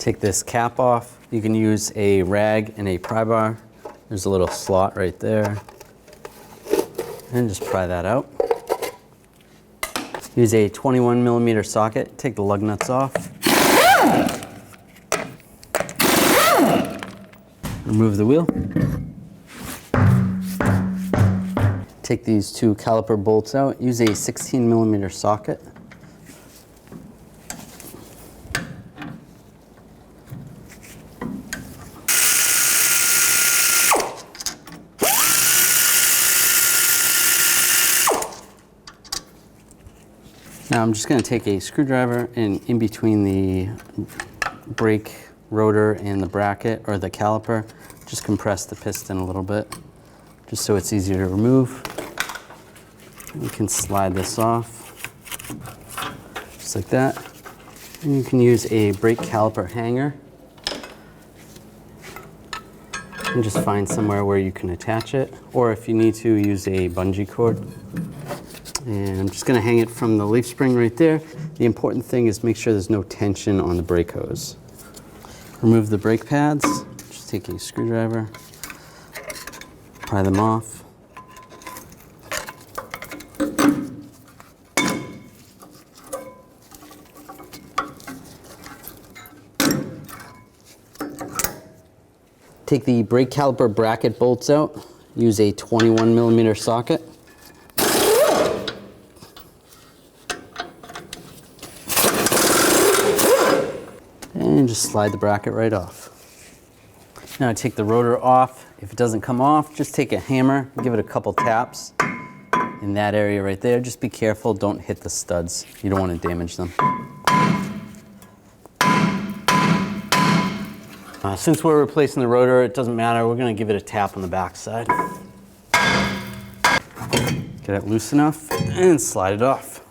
Take this cap off. You can use a rag and a pry bar. There's a little slot right there. And just pry that out. Use a 21mm socket. Take the lug nuts off. Remove the wheel. Take these two caliper bolts out. Use a 16mm socket. Now I'm just going to take a screwdriver and in between the brake rotor and the bracket or the caliper, just compress the piston a little bit, just so it's easier to remove. You can slide this off, just like that. And you can use a brake caliper hanger and just find somewhere where you can attach it, or if you need to, use a bungee cord. And I'm just going to hang it from the leaf spring right there. The important thing is make sure there's no tension on the brake hose. Remove the brake pads. Just take a screwdriver, pry them off. Take the brake caliper bracket bolts out. Use a 21mm socket. And just slide the bracket right off. Now take the rotor off. If it doesn't come off, just take a hammer, give it a couple taps in that area right there. Just be careful, don't hit the studs. You don't want to damage them. Since we're replacing the rotor, it doesn't matter. We're going to give it a tap on the back side. Get it loose enough and slide it off.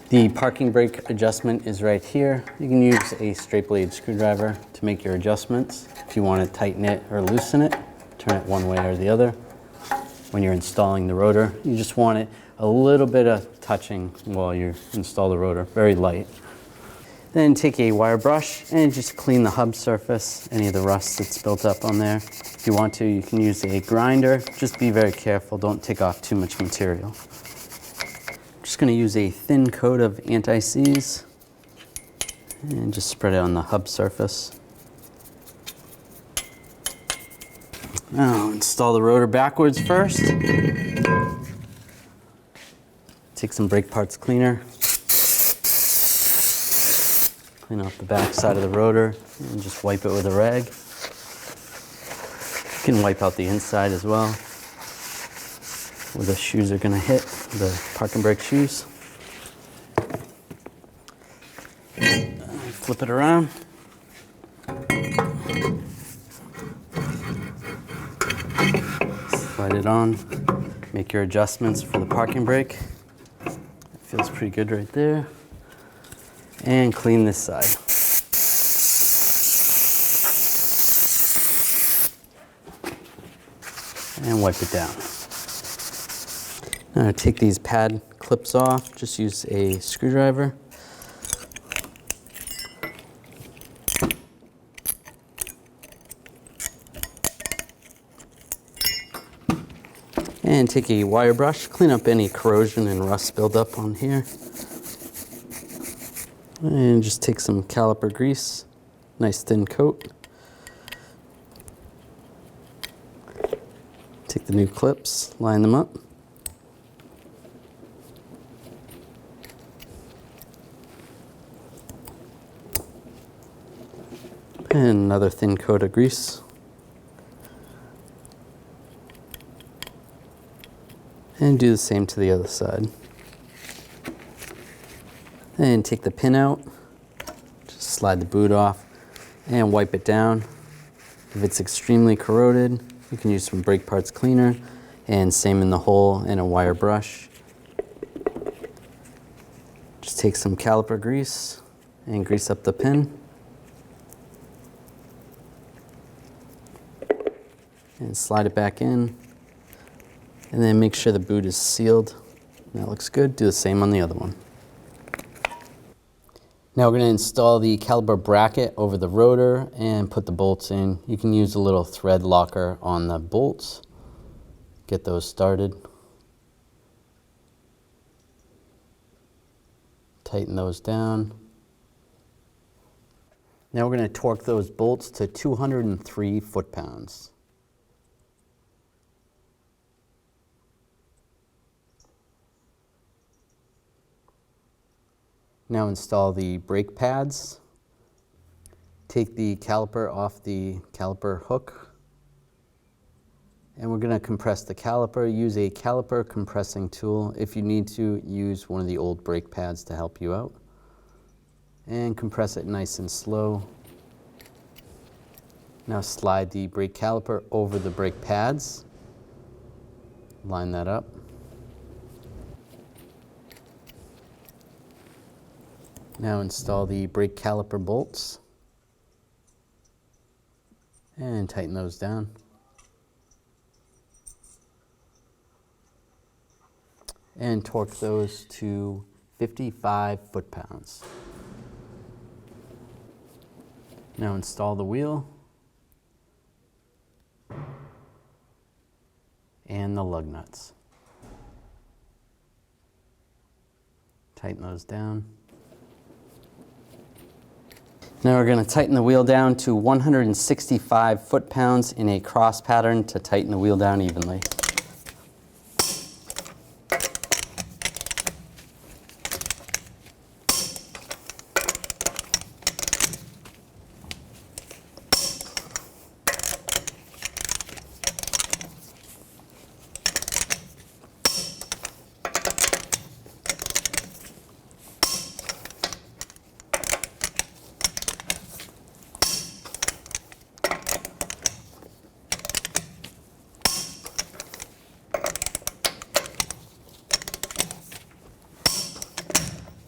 The parking brake adjustment is right here. You can use a straight blade screwdriver to make your adjustments. If you want to tighten it or loosen it, turn it one way or the other. When you're installing the rotor, you just want it a little bit of touching while you install the rotor, very light. Then take a wire brush and just clean the hub surface, any of the rust that's built up on there. If you want to, you can use a grinder. Just be very careful, don't take off too much material. Just going to use a thin coat of anti-seize and just spread it on the hub surface. Now install the rotor backwards first. Take some brake parts cleaner. Clean off the back side of the rotor and just wipe it with a rag. You can wipe out the inside as well, where the shoes are going to hit, the parking brake shoes. Flip it around. Slide it on. Make your adjustments for the parking brake. It feels pretty good right there. And clean this side. And wipe it down. Now take these pad clips off, just use a screwdriver. And take a wire brush, clean up any corrosion and rust buildup on here. And just take some caliper grease, nice thin coat. Take the new clips, line them up. And another thin coat of grease. And do the same to the other side. And take the pin out, just slide the boot off and wipe it down. If it's extremely corroded, you can use some brake parts cleaner and same in the hole and a wire brush. Just take some caliper grease and grease up the pin. And slide it back in. And then make sure the boot is sealed. That looks good. Do the same on the other one. Now we're going to install the caliper bracket over the rotor and put the bolts in. You can use a little thread locker on the bolts. Get those started. Tighten those down. Now we're going to torque those bolts to 203 foot-pounds. Now install the brake pads. Take the caliper off the caliper hook. And we're going to compress the caliper. Use a caliper compressing tool. If you need to, use one of the old brake pads to help you out. And compress it nice and slow. Now slide the brake caliper over the brake pads. Line that up. Now install the brake caliper bolts and tighten those down. And torque those to 55 foot-pounds. Now install the wheel and the lug nuts. Tighten those down. Now we're going to tighten the wheel down to 165 foot-pounds in a cross pattern to tighten the wheel down evenly.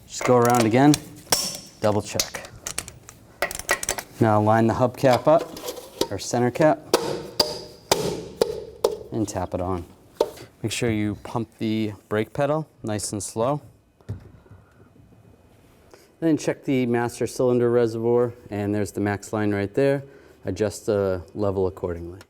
Just go around again, double check. Now line the hubcap up, or center cap, and tap it on. Make sure you pump the brake pedal nice and slow. Then check the master cylinder reservoir, and there's the max line right there. Adjust the level accordingly.